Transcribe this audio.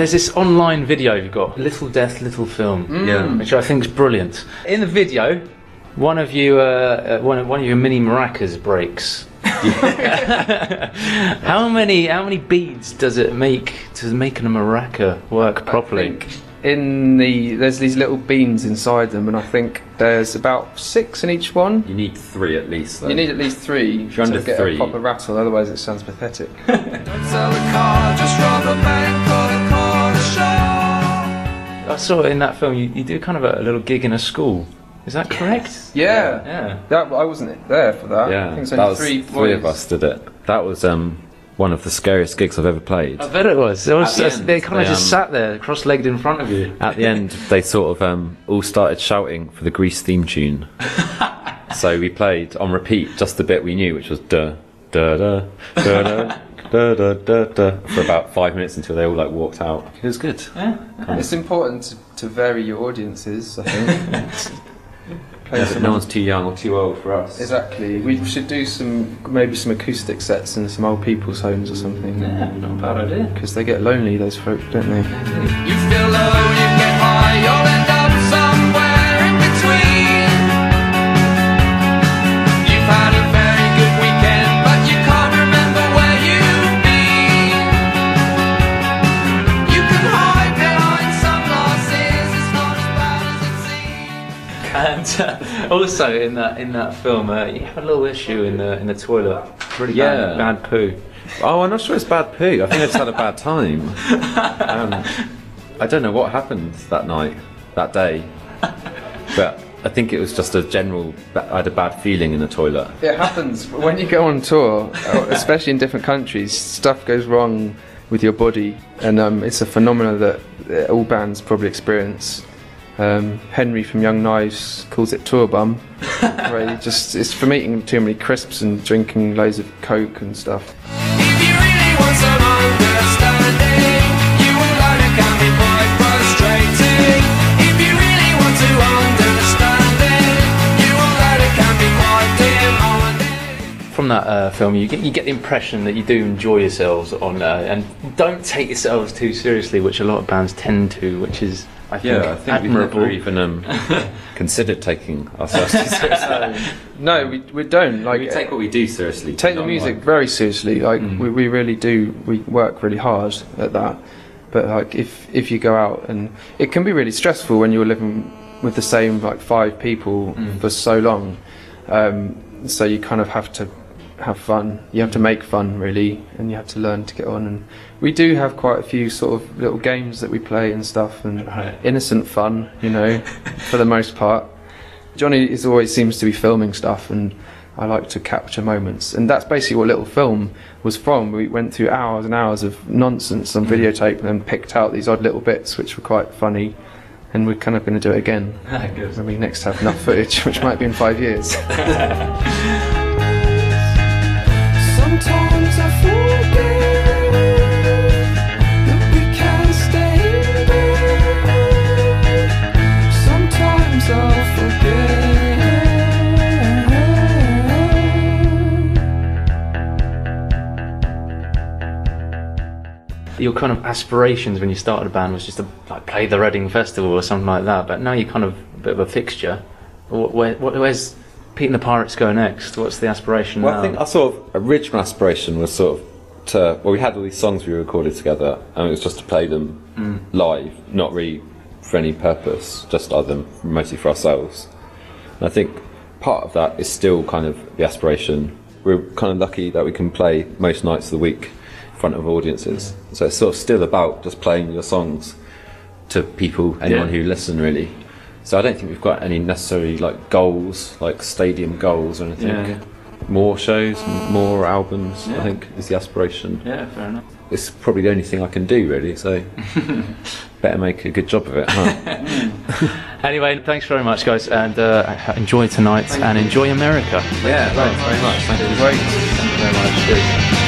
There's this online video you've got, Little Death, Little Film, which I think is brilliant. In the video, one of you, one of your mini maracas breaks. How many beads does it make to making a maraca work properly? There's these little beans inside them, and I think there's about 6 in each one. You need 3 at least, though. You need at least 3 if you're under to get 3. a proper rattle, otherwise it sounds pathetic. I saw in that film you do kind of a little gig in a school. Is that correct? Yeah. I wasn't there for that. Yeah, I think that was 3 of us did it. That was one of the scariest gigs I've ever played. I bet it was. They kind of just sat there, cross-legged in front of you. At the end, they sort of all started shouting for the Grease theme tune. So we played on repeat just the bit we knew, which was da da da da da da da da da, for about 5 minutes until they all like walked out. It was good. Yeah. It's important to vary your audiences, I think. Yeah, but no one's too young or too old for us. Exactly. We should do maybe some acoustic sets in some old people's homes or something. Yeah, not a bad idea. Because they get lonely, those folk, don't they? You feel low, you get high, you'll end up somewhere in between. You've had a very good weekend, but you can't remember where you've been. You can hide behind sunglasses, it's not as bad as it seems. And also in that film, you have a little issue in the toilet. Really bad poo. Oh, I'm not sure it's bad poo. I think I just had a bad time. I don't know what happened that night, that day, but I think it was just a general. I had a bad feeling in the toilet. It happens when you go on tour, especially in different countries. Stuff goes wrong with your body, and it's a phenomenon that all bands probably experience. Henry from Young Knives calls it tour bum, where it's from eating too many crisps and drinking loads of Coke and stuff. If you really want some understanding, you will learn it can be quite frustrating. If you really want to understand it, you will learn it can be quite demanding. From that film, you get the impression that you do enjoy yourselves on and don't take yourselves too seriously, which a lot of bands tend to, which is I think admirable. We've never even considered taking ourselves too seriously. No, we don't. Like, we take what we do seriously. Take the music very seriously. Like we really do. We work really hard at that. But like if you go out, and it can be really stressful when you're living with the same like 5 people for so long. So you kind of have to have fun. You have to make fun, really, and you have to learn to get on. And we do have quite a few sort of little games that we play and stuff, and innocent fun, you know, for the most part. Johnny always seems to be filming stuff, and I like to capture moments. And that's basically what Little Film was from. We went through hours and hours of nonsense on videotape and then picked out these odd little bits which were quite funny. And we're kind of going to do it again when we next have enough footage, which might be in 5 years. Sometimes I forget that we can stay in bed. Sometimes I'll forget. Your kind of aspirations when you started a band was just to like play the Reading Festival or something like that, but now you're kind of a bit of a fixture. Where's Pete and the Pirates go next? What's the aspiration now? I think our sort of original aspiration was sort of we had all these songs we recorded together, and it was just to play them live, not really for any purpose, just other than mostly for ourselves. And I think part of that is still kind of the aspiration. We're kind of lucky that we can play most nights of the week in front of audiences, so it's sort of still about just playing your songs to people, anyone who listen, really. So I don't think we've got any necessarily like goals, like stadium goals or anything. Yeah. More shows, more albums, I think is the aspiration. Yeah, fair enough. It's probably the only thing I can do, really, so better make a good job of it, huh? Anyway, thanks very much, guys, and enjoy tonight and enjoy America. Yeah, thanks very much. Thank you. Great. Thank you very much. Cheers.